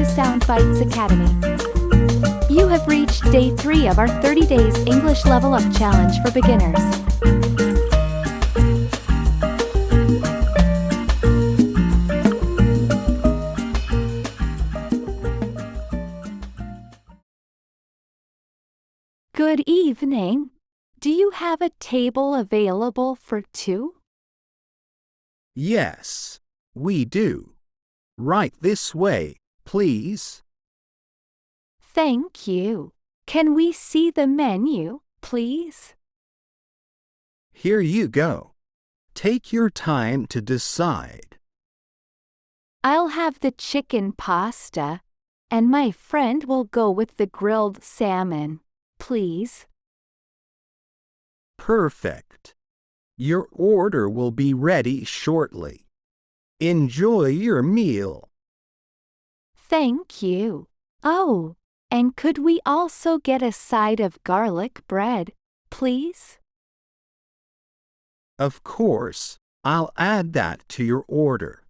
to Soundbites Academy. You have reached day 3 of our 30 Days English Level Up Challenge for beginners. Good evening. Do you have a table available for 2? Yes, we do. Right this way, please. Thank you. Can we see the menu, please? Here you go. Take your time to decide. I'll have the chicken pasta, and my friend will go with the grilled salmon, please. Perfect. Your order will be ready shortly. Enjoy your meal. Thank you. Oh, and could we also get a side of garlic bread, please? Of course, I'll add that to your order.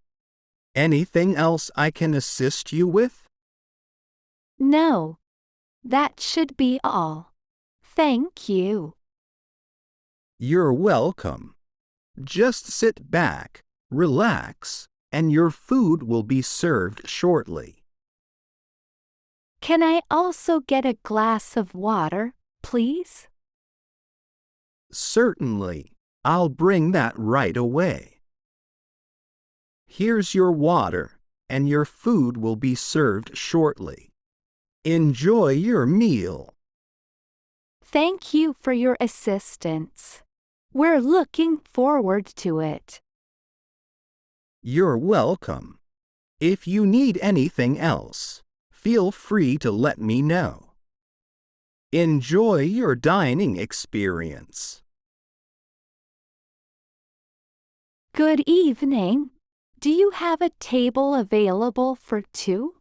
Anything else I can assist you with? No, that should be all. Thank you. You're welcome. Just sit back, relax, and your food will be served shortly. Can I also get a glass of water, please? Certainly, I'll bring that right away. Here's your water, and your food will be served shortly. Enjoy your meal. Thank you for your assistance. We're looking forward to it. You're welcome. If you need anything else, feel free to let me know. Enjoy your dining experience. Good evening. Do you have a table available for 2?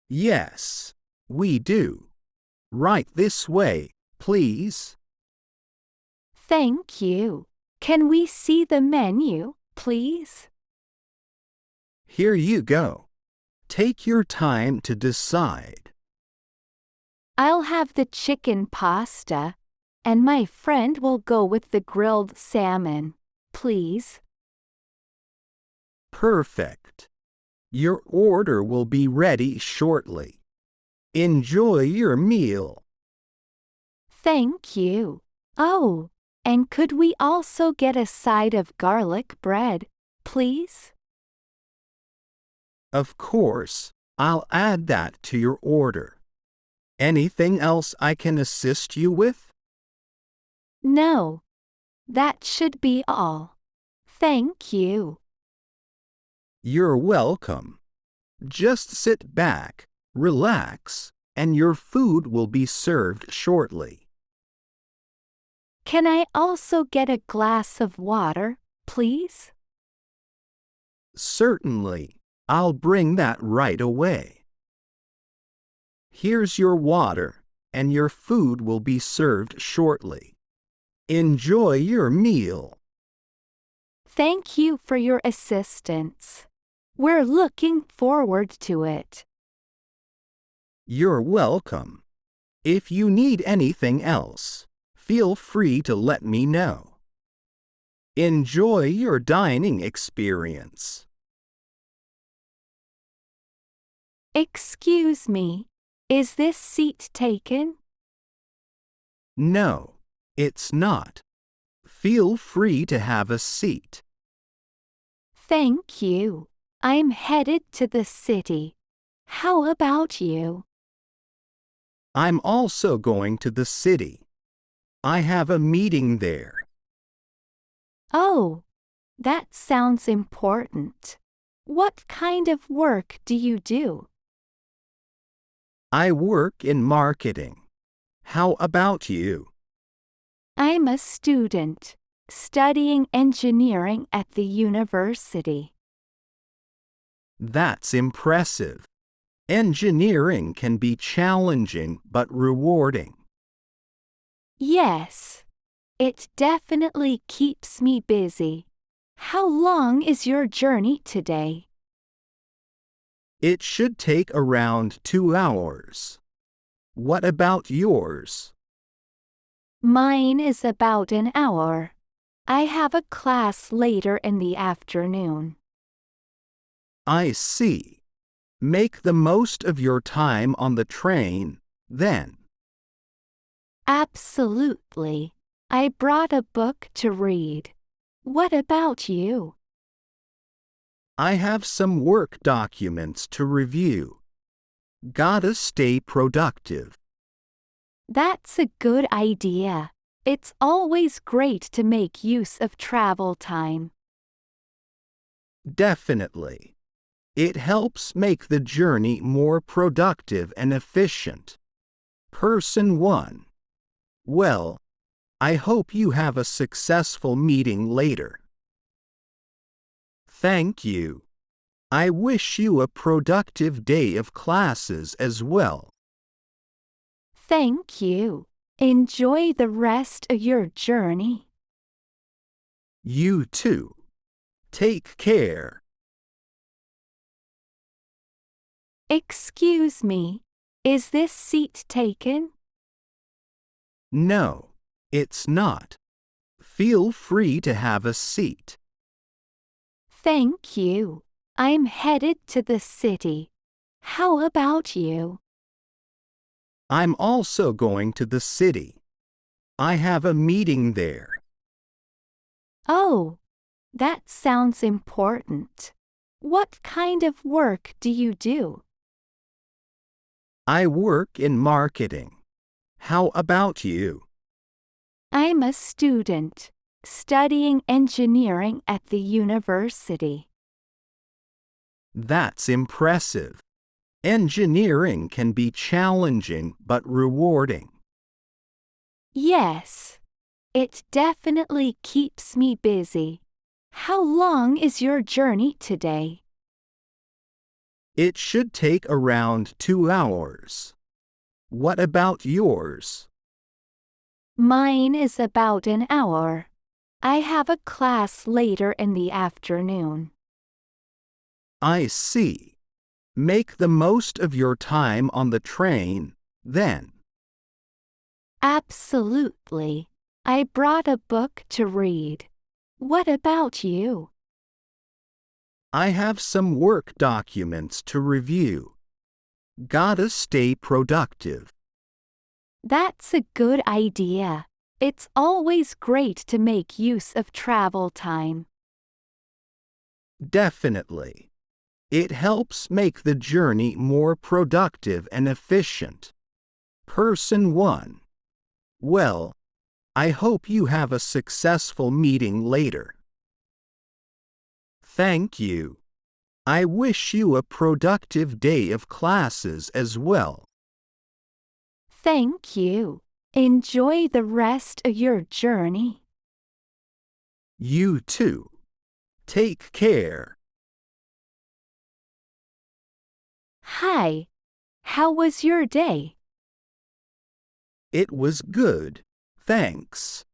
Yes, we do. Right this way, please. Thank you. Can we see the menu, please? Here you go. Take your time to decide. I'll have the chicken pasta, and my friend will go with the grilled salmon, please. Perfect. Your order will be ready shortly. Enjoy your meal. Thank you. Oh, and could we also get a side of garlic bread, please? Of course, I'll add that to your order. Anything else I can assist you with? No, that should be all. Thank you. You're welcome. Just sit back, relax, and your food will be served shortly. Can I also get a glass of water, please? Certainly, I'll bring that right away. Here's your water, and your food will be served shortly. Enjoy your meal. Thank you for your assistance. We're looking forward to it. You're welcome. If you need anything else, feel free to let me know. Enjoy your dining experience. Excuse me, is this seat taken? No, it's not. Feel free to have a seat. Thank you. I'm headed to the city. How about you? I'm also going to the city. I have a meeting there. Oh, that sounds important. What kind of work do you do? I work in marketing. How about you? I'm a student, studying engineering at the university. That's impressive. Engineering can be challenging but rewarding. Yes, it definitely keeps me busy. How long is your journey today? It should take around 2 hours. What about yours? Mine is about an hour. I have a class later in the afternoon. I see. Make the most of your time on the train, then. Absolutely. I brought a book to read. What about you? I have some work documents to review. Gotta stay productive. That's a good idea. It's always great to make use of travel time. Definitely. It helps make the journey more productive and efficient. Person 1. Well, I hope you have a successful meeting later. Thank you. I wish you a productive day of classes as well. Thank you. Enjoy the rest of your journey. You too. Take care. Excuse me, is this seat taken? No, it's not. Feel free to have a seat. Thank you. I'm headed to the city. How about you? I'm also going to the city. I have a meeting there. Oh, that sounds important. What kind of work do you do? I work in marketing. How about you? I'm a student, studying engineering at the university. That's impressive. Engineering can be challenging but rewarding. Yes, it definitely keeps me busy. How long is your journey today? It should take around 2 hours. What about yours? Mine is about an hour. I have a class later in the afternoon. I see. Make the most of your time on the train, then. Absolutely. I brought a book to read. What about you? I have some work documents to review. Gotta stay productive. That's a good idea. It's always great to make use of travel time. Definitely. It helps make the journey more productive and efficient. Person 1. Well, I hope you have a successful meeting later. Thank you. I wish you a productive day of classes as well. Thank you. Enjoy the rest of your journey. You too. Take care. Hi. How was your day? It was good, thanks.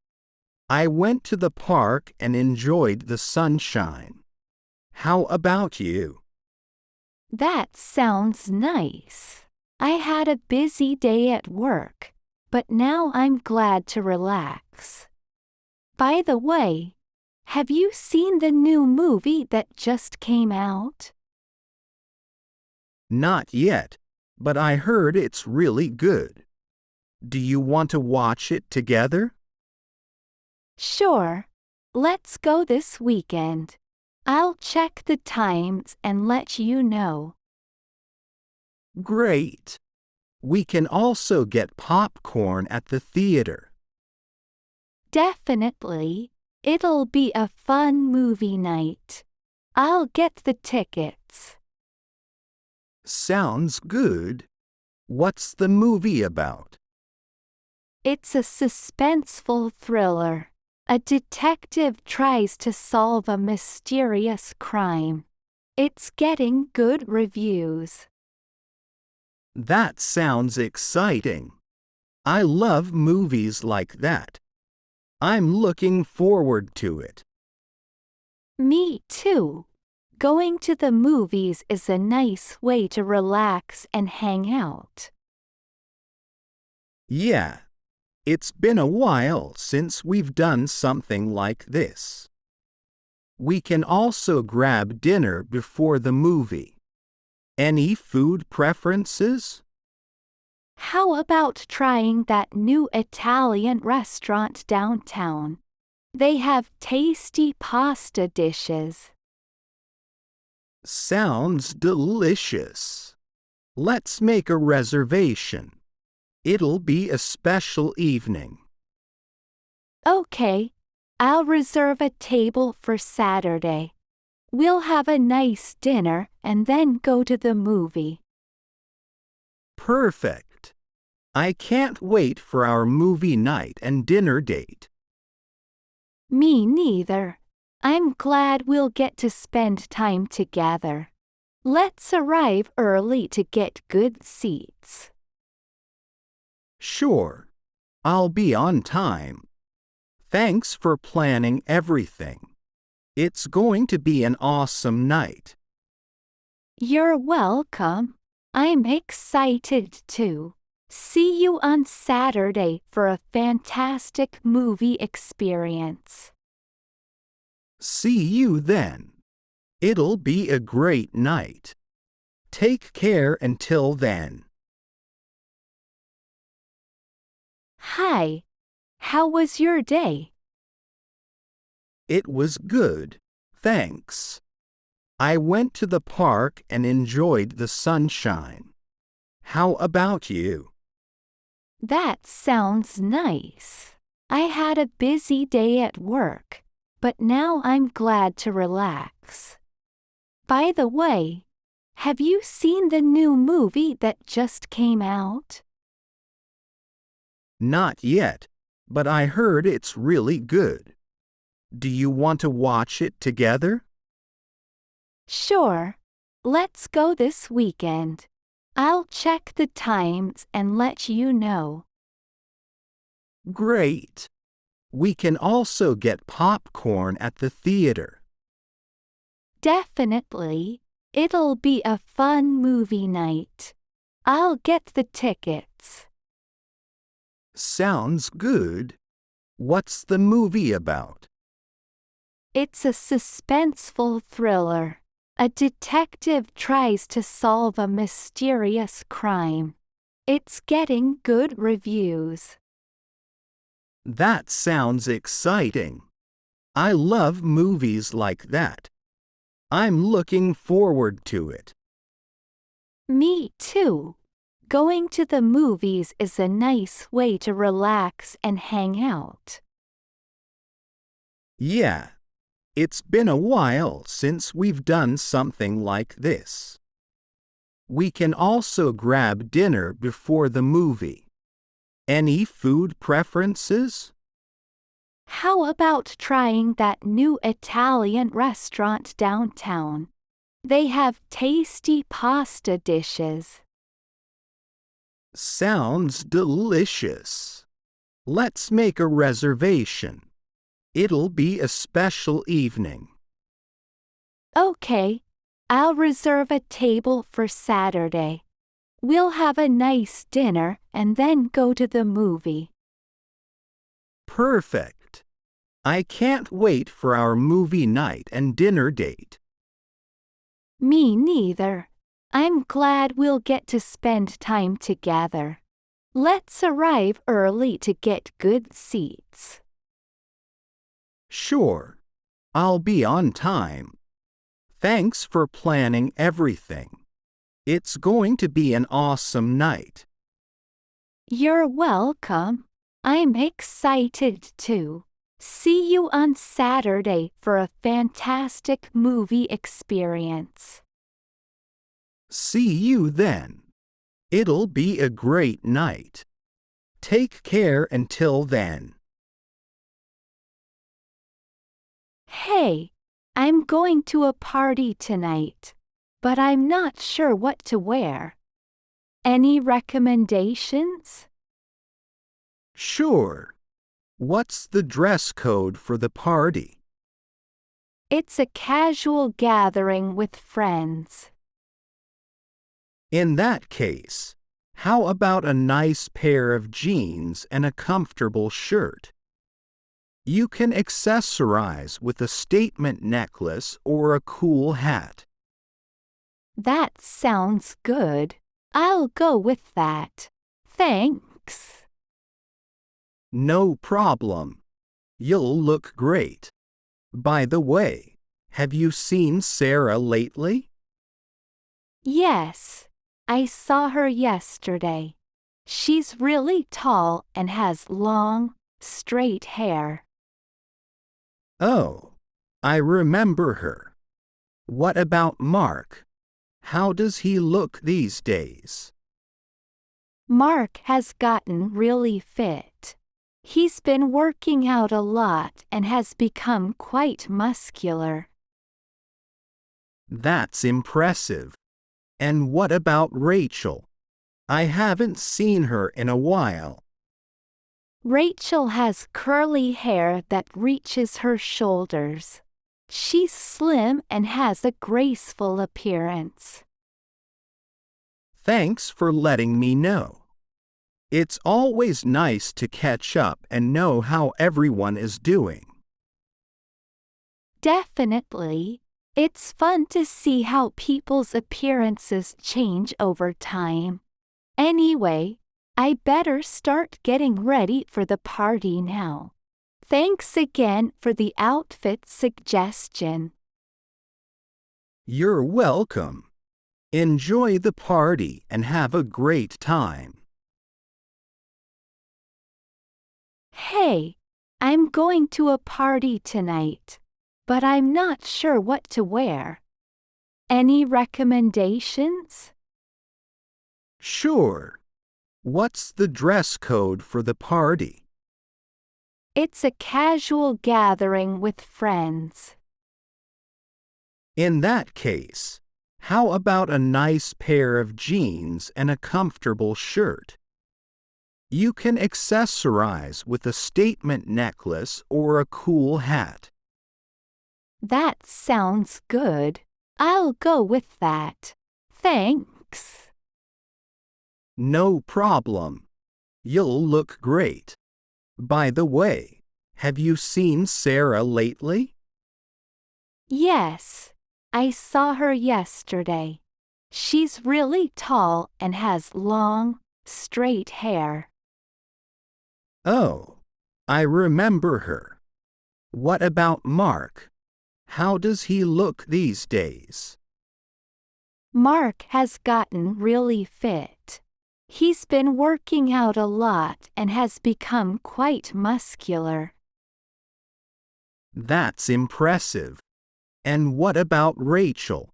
I went to the park and enjoyed the sunshine. How about you? That sounds nice. I had a busy day at work, but now I'm glad to relax. By the way, have you seen the new movie that just came out? Not yet, but I heard it's really good. Do you want to watch it together? Sure. Let's go this weekend. I'll check the times and let you know. Great. We can also get popcorn at the theater. Definitely. It'll be a fun movie night. I'll get the tickets. Sounds good. What's the movie about? It's a suspenseful thriller. A detective tries to solve a mysterious crime. It's getting good reviews. That sounds exciting. I love movies like that. I'm looking forward to it. Me too. Going to the movies is a nice way to relax and hang out. Yeah, it's been a while since we've done something like this. We can also grab dinner before the movie. Any food preferences? How about trying that new Italian restaurant downtown? They have tasty pasta dishes. Sounds delicious. Let's make a reservation. It'll be a special evening. Okay, I'll reserve a table for Saturday. We'll have a nice dinner and then go to the movie. Perfect. I can't wait for our movie night and dinner date. Me neither. I'm glad we'll get to spend time together. Let's arrive early to get good seats. Sure, I'll be on time. Thanks for planning everything. It's going to be an awesome night. You're welcome. I'm excited too. See you on Saturday for a fantastic movie experience. See you then. It'll be a great night. Take care until then. Hi. How was your day? It was good, thanks. I went to the park and enjoyed the sunshine. How about you? That sounds nice. I had a busy day at work, but now I'm glad to relax. By the way, have you seen the new movie that just came out? Not yet, but I heard it's really good. Do you want to watch it together? Sure. Let's go this weekend. I'll check the times and let you know. Great. We can also get popcorn at the theater. Definitely. It'll be a fun movie night. I'll get the tickets. Sounds good. What's the movie about? It's a suspenseful thriller. A detective tries to solve a mysterious crime. It's getting good reviews. That sounds exciting. I love movies like that. I'm looking forward to it. Me too. Going to the movies is a nice way to relax and hang out. Yeah, it's been a while since we've done something like this. We can also grab dinner before the movie. Any food preferences? How about trying that new Italian restaurant downtown? They have tasty pasta dishes. Sounds delicious. Let's make a reservation. It'll be a special evening. Okay, I'll reserve a table for Saturday. We'll have a nice dinner and then go to the movie. Perfect. I can't wait for our movie night and dinner date. Me neither. I'm glad we'll get to spend time together. Let's arrive early to get good seats. Sure, I'll be on time. Thanks for planning everything. It's going to be an awesome night. You're welcome. I'm excited too. See you on Saturday for a fantastic movie experience. See you then. It'll be a great night. Take care until then. Hey, I'm going to a party tonight, but I'm not sure what to wear. Any recommendations? Sure. What's the dress code for the party? It's a casual gathering with friends. In that case, how about a nice pair of jeans and a comfortable shirt? You can accessorize with a statement necklace or a cool hat. That sounds good. I'll go with that. Thanks. No problem. You'll look great. By the way, have you seen Sarah lately? Yes, I saw her yesterday. She's really tall and has long, straight hair. Oh, I remember her. What about Mark? How does he look these days? Mark has gotten really fit. He's been working out a lot and has become quite muscular. That's impressive. And what about Rachel? I haven't seen her in a while. Rachel has curly hair that reaches her shoulders. She's slim and has a graceful appearance. Thanks for letting me know. It's always nice to catch up and know how everyone is doing. Definitely. It's fun to see how people's appearances change over time. Anyway, I better start getting ready for the party now. Thanks again for the outfit suggestion. You're welcome. Enjoy the party and have a great time. Hey, I'm going to a party tonight, but I'm not sure what to wear. Any recommendations? Sure. What's the dress code for the party? It's a casual gathering with friends. In that case, how about a nice pair of jeans and a comfortable shirt? You can accessorize with a statement necklace or a cool hat. That sounds good. I'll go with that. Thanks. No problem. You'll look great. By the way, have you seen Sarah lately? Yes, I saw her yesterday. She's really tall and has long, straight hair. Oh, I remember her. What about Mark? How does he look these days? Mark has gotten really fit. He's been working out a lot and has become quite muscular. That's impressive. And what about Rachel?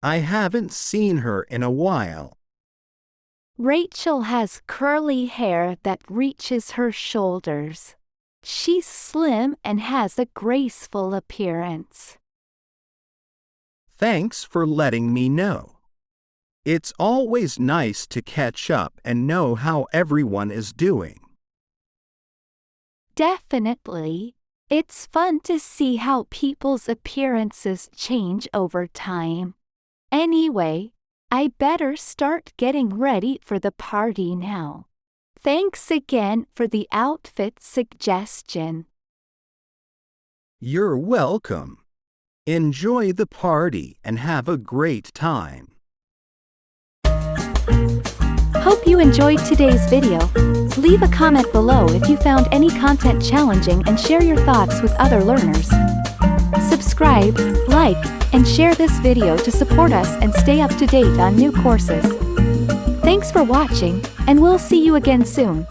I haven't seen her in a while. Rachel has curly hair that reaches her shoulders. She's slim and has a graceful appearance. Thanks for letting me know. It's always nice to catch up and know how everyone is doing. Definitely. It's fun to see how people's appearances change over time. Anyway, I better start getting ready for the party now. Thanks again for the outfit suggestion. You're welcome. Enjoy the party and have a great time. Hope you enjoyed today's video. Leave a comment below if you found any content challenging and share your thoughts with other learners. Subscribe, like, and share this video to support us and stay up to date on new courses. Thanks for watching, and we'll see you again soon.